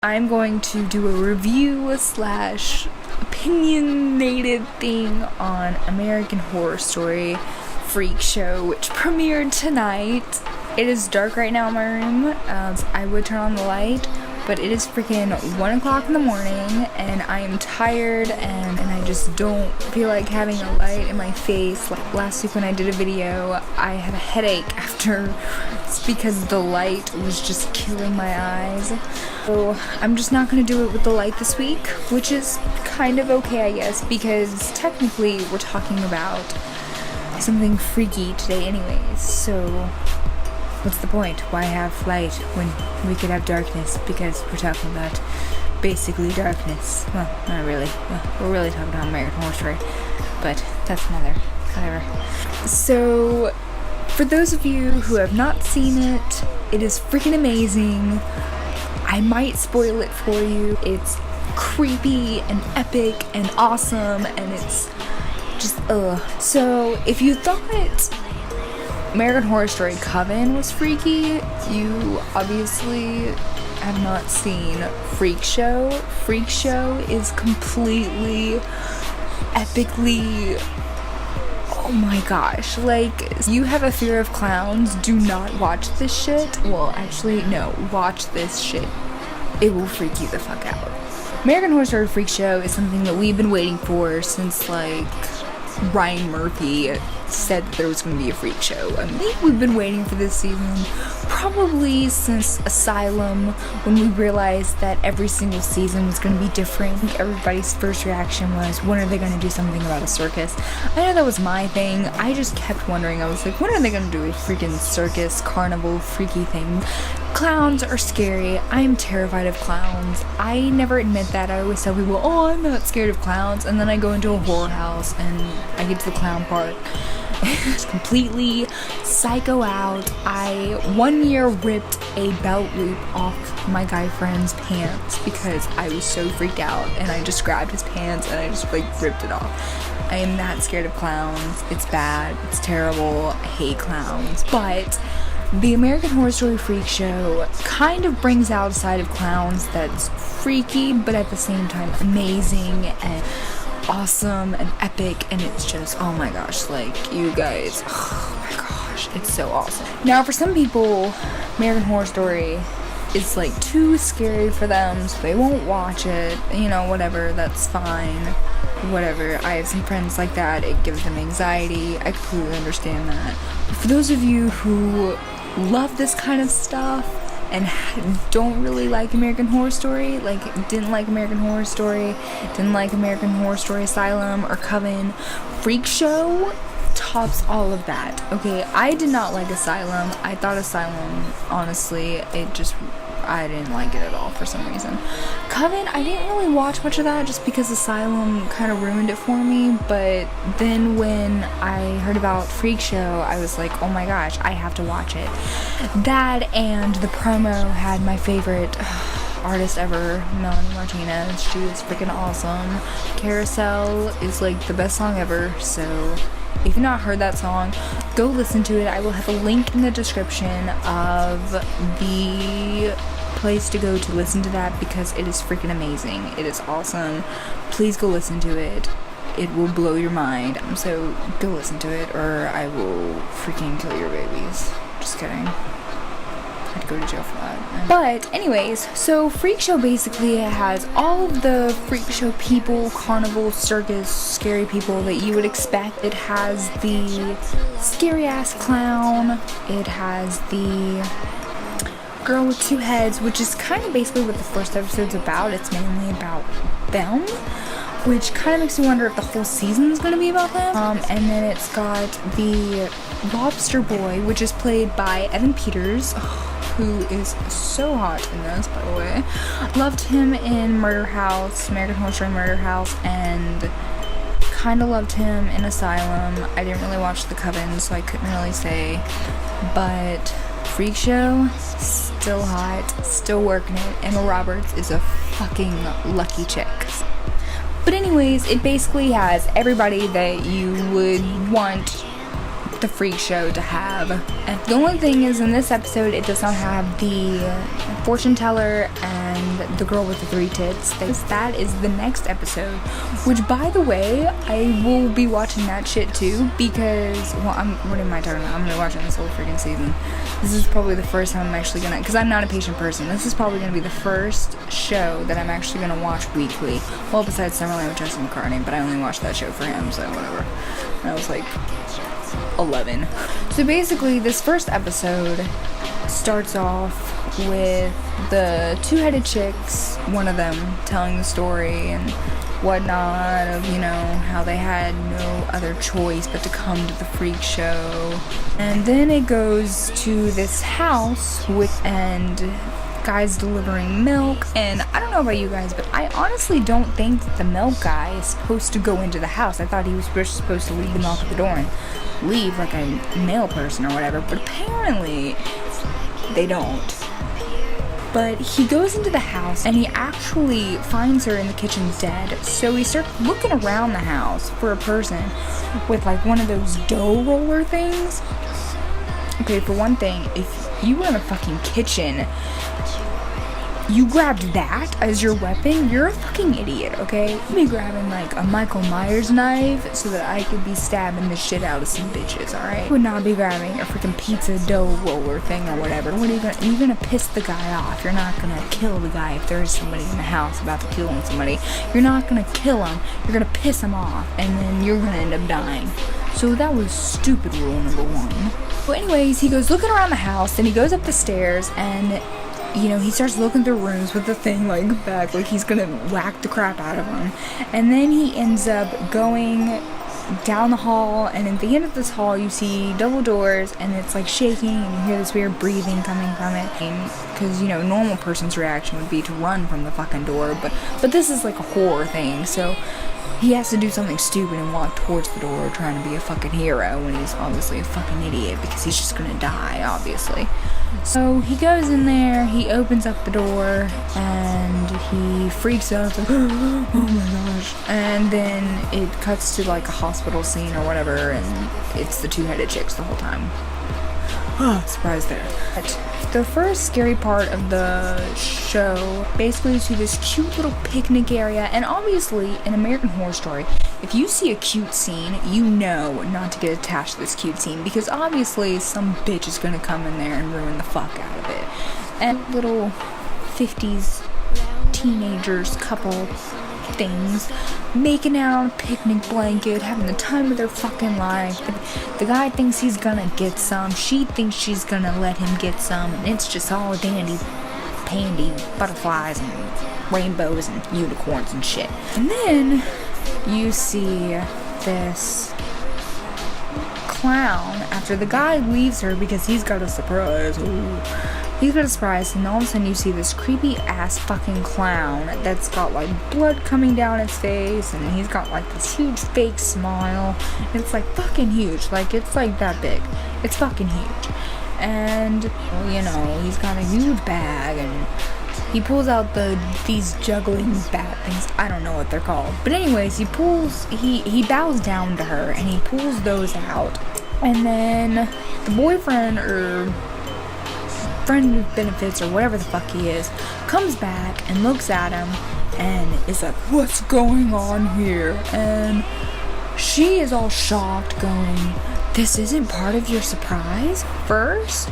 I'm going to do a review slash opinionated thing on American Horror Story Freakshow, which premiered tonight. It is dark right now in my room. I would turn on the light, but it is freaking 1 o'clock in the morning and I am tired and I just don't feel like having a light in my face. Like last week when I did a video, I had a headache after. It's because the light was just killing my eyes. So I'm just not going to do it with the light this week, which is kind of okay, I guess, because technically we're talking about something freaky today anyways. So what's the point? Why have light when we could have darkness? Because we're talking about basically darkness. Well, not really. Well, we're really talking about American Horror Story, but that's whatever. So, for those of you who have not seen it, it is freaking amazing. I might spoil it for you. It's creepy and epic and awesome, and it's just So, if you thought American Horror Story Coven was freaky, you obviously have not seen Freakshow. Freakshow is completely, epically, oh my gosh, like, you have a fear of clowns, do not watch this shit. Well, actually, no, watch this shit. It will freak you the fuck out. American Horror Story Freakshow is something that we've been waiting for since, like, Ryan Murphy said that there was going to be a freak show. I think we've been waiting for this season probably since Asylum, when we realized that every single season was going to be different. I think everybody's first reaction was, when are they going to do something about a circus? I know that was my thing. I just kept wondering. I was like, when are they going to do a freaking circus, carnival, freaky thing? Clowns are scary. I am terrified of clowns. I never admit that. I always tell people, oh, I'm not scared of clowns. And then I go into a horror house and I get to the clown part. Just completely psycho out. I one year ripped a belt loop off my guy friend's pants because I was so freaked out, and I just grabbed his pants and I just like ripped it off. I am that scared of clowns. It's bad. It's terrible. I hate clowns. But the American Horror Story Freakshow kind of brings out a side of clowns that's freaky, but at the same time amazing and awesome and epic, and it's just, oh my gosh, like, you guys, oh my gosh, it's so awesome. Now, for some people, American Horror Story is like too scary for them, so they won't watch it, you know, whatever, that's fine, whatever. I have some friends like that, it gives them anxiety. I completely understand that. But for those of you who love this kind of stuff and don't really like American Horror Story, like didn't like American Horror Story, didn't like American Horror Story Asylum or Coven, Freakshow tops all of that. Okay, I did not like Asylum. I thought Asylum, honestly, I didn't like it at all for some reason. Coven, I didn't really watch much of that just because Asylum kind of ruined it for me, but then when I heard about Freakshow, I was like, oh my gosh, I have to watch it. That and the promo had my favorite artist ever, Melanie Martinez. She was freaking awesome. Carousel is like the best song ever, so if you've not heard that song, go listen to it. I will have a link in the description of the place to go to listen to that because it is freaking amazing. It is awesome. Please go listen to it. It will blow your mind. So go listen to it or I will freaking kill your babies. Just kidding. I'd go to jail for that. But anyways, so Freakshow basically has all of the Freakshow people, carnival, circus, scary people that you would expect. It has the scary ass clown. It has the girl with two heads, which is kind of basically what the first episode's about. It's mainly about them, which kind of makes me wonder if the whole season's going to be about them. And then it's got the lobster boy, which is played by Evan Peters, who is so hot in this, by the way. Loved him in Murder House, American Horror Story Murder House, and kind of loved him in Asylum. I didn't really watch The Coven, so I couldn't really say, but Freakshow, still hot, still working it. Emma Roberts is a fucking lucky chick. But anyways, it basically has everybody that you would want the Freakshow to have. And the only thing is, in this episode, it does not have the fortune teller and and the girl with the 3 tits. That is the next episode, which, by the way, I will be watching that shit too, because, well, what am I talking about? I'm gonna be watching this whole freaking season. This is probably the first time I'm actually gonna, because I'm not a patient person, this is probably gonna be the first show that I'm actually gonna watch weekly. Well, besides Summerland with Justin McCartney, but I only watched that show for him, so whatever. And I was like 11. So basically, this first episode starts off with the 2-headed chicks, one of them telling the story and whatnot of, you know, how they had no other choice but to come to the freak show. And then it goes to this house and guys delivering milk, and I don't know about you guys, but I honestly don't think that the milk guy is supposed to go into the house. I thought he was supposed to leave the milk at the door and leave like a male person or whatever, but apparently they don't. But he goes into the house and he actually finds her in the kitchen dead. So he starts looking around the house for a person with like one of those dough roller things. Okay, for one thing, if you were in a fucking kitchen, you grabbed that as your weapon, you're a fucking idiot, okay? I'd be grabbing like a Michael Myers knife so that I could be stabbing the shit out of some bitches, alright? I would not be grabbing a freaking pizza dough roller thing or whatever. What are you gonna piss the guy off? You're not gonna kill the guy if there is somebody in the house about to kill somebody. You're not gonna kill him, you're gonna piss him off, and then you're gonna end up dying. So that was stupid rule number 1. Well, anyways, he goes looking around the house, then he goes up the stairs, and you know, he starts looking through rooms with the thing like back, like he's gonna whack the crap out of him. And then he ends up going down the hall, and at the end of this hall you see double doors, and it's like shaking, and you hear this weird breathing coming from it. Because, you know, a normal person's reaction would be to run from the fucking door, but this is like a horror thing, so he has to do something stupid and walk towards the door trying to be a fucking hero when he's obviously a fucking idiot because he's just gonna die, obviously. So he goes in there, he opens up the door, and he freaks out, like, oh my gosh. And then it cuts to like a hospital scene or whatever, and it's the 2-headed chicks the whole time. Oh, surprise there. But the first scary part of the show basically is to this cute little picnic area, and obviously in American Horror Story, if you see a cute scene, you know not to get attached to this cute scene, because obviously some bitch is gonna come in there and ruin the fuck out of it. And little 50s teenagers couple things making out on a picnic blanket, having the time of their fucking life. The guy thinks he's gonna get some, she thinks she's gonna let him get some, and it's just all dandy pandy butterflies and rainbows and unicorns and shit. And then you see this clown after the guy leaves her because he's got a surprise. Ooh. He's got a surprise, and all of a sudden you see this creepy ass fucking clown that's got like blood coming down his face, and he's got like this huge fake smile. It's like fucking huge, like it's like that big. It's fucking huge. And well, you know, he's got a huge bag, and he pulls out these juggling bat things. I don't know what they're called, but anyways, he bows down to her and he pulls those out, and then the boyfriend or friend with benefits or whatever the fuck he is comes back and looks at him and is like, what's going on here? And she is all shocked, going, this isn't part of your surprise? First,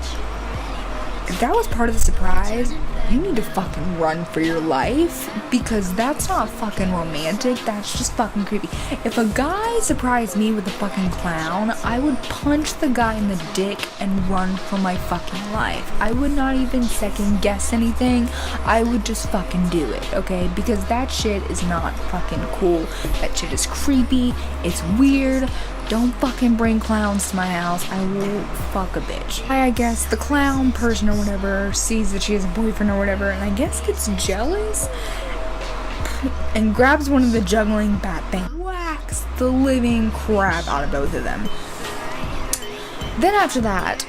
if that was part of the surprise, you need to fucking run for your life, because that's not fucking romantic, that's just fucking creepy. If a guy surprised me with a fucking clown, I would punch the guy in the dick and run for my fucking life. I would not even second guess anything, I would just fucking do it, okay? Because that shit is not fucking cool, that shit is creepy, it's weird. Don't fucking bring clowns to my house. I will fuck a bitch. I guess the clown person or whatever sees that she has a boyfriend or whatever, and I guess gets jealous and grabs one of the juggling bat things, whacks the living crap out of both of them. Then after that,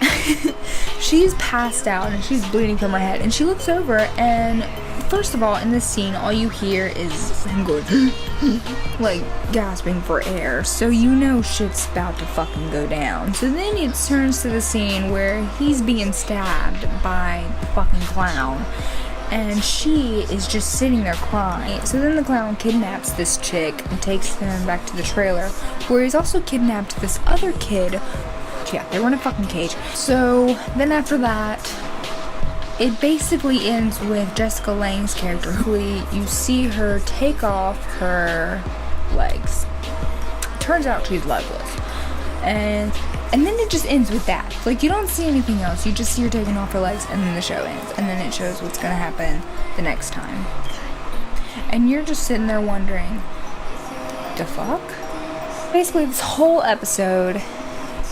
she's passed out and she's bleeding from her head, and she looks over, and first of all, in this scene, all you hear is him going like gasping for air, so you know shit's about to fucking go down. So then it turns to the scene where he's being stabbed by the fucking clown, and she is just sitting there crying. So then the clown kidnaps this chick and takes them back to the trailer, where he's also kidnapped this other kid. Yeah, they were in a fucking cage. So then after that, it basically ends with Jessica Lange's character. You see her take off her legs. Turns out she's legless. And then it just ends with that. Like, you don't see anything else. You just see her taking off her legs, and then the show ends. And then it shows what's gonna happen the next time. And you're just sitting there wondering, the fuck? Basically, this whole episode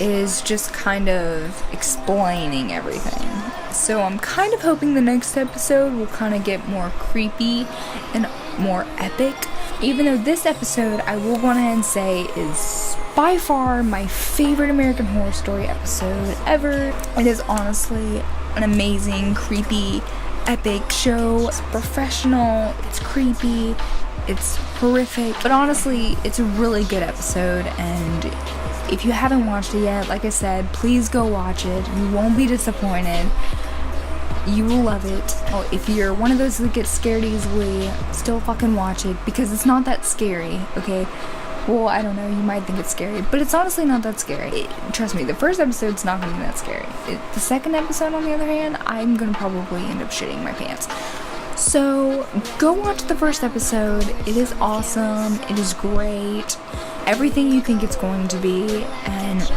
is just kind of explaining everything. So I'm kind of hoping the next episode will kind of get more creepy and more epic. Even though this episode, I will go ahead and say, is by far my favorite American Horror Story episode ever. It is honestly an amazing, creepy, epic show. It's professional, it's creepy, it's horrific, but honestly, it's a really good episode. And if you haven't watched it yet, like I said, please go watch it. You won't be disappointed. You will love it. Oh, if you're one of those that gets scared easily, still fucking watch it, because it's not that scary, okay? Well, I don't know, you might think it's scary, but it's honestly not that scary. Trust me, the first episode's not gonna be that scary. The second episode, on the other hand, I'm gonna probably end up shitting my pants. So, go watch the first episode. It is awesome. It is great. Everything you think it's going to be, and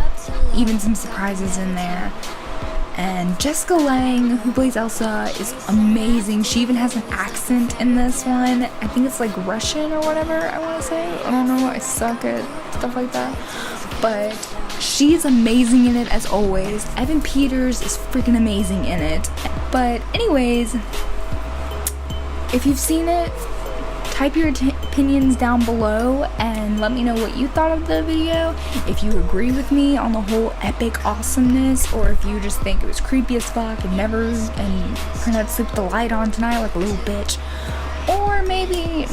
even some surprises in there. And Jessica Lange, who plays Elsa, is amazing. She even has an accent in this one. I think it's like Russian or whatever, I want to say. I don't know, I suck at stuff like that. But she's amazing in it, as always. Evan Peters is freaking amazing in it. But anyways, if you've seen it, type your opinions down below and let me know what you thought of the video. If you agree with me on the whole epic awesomeness, or if you just think it was creepy as fuck and turned out to sleep with the light on tonight like a little bitch. Or maybe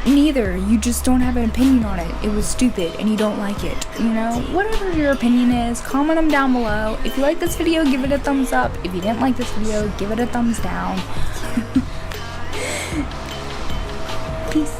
neither. You just don't have an opinion on it. It was stupid and you don't like it. You know, whatever your opinion is, comment them down below. If you like this video, give it a thumbs up. If you didn't like this video, give it a thumbs down. Peace.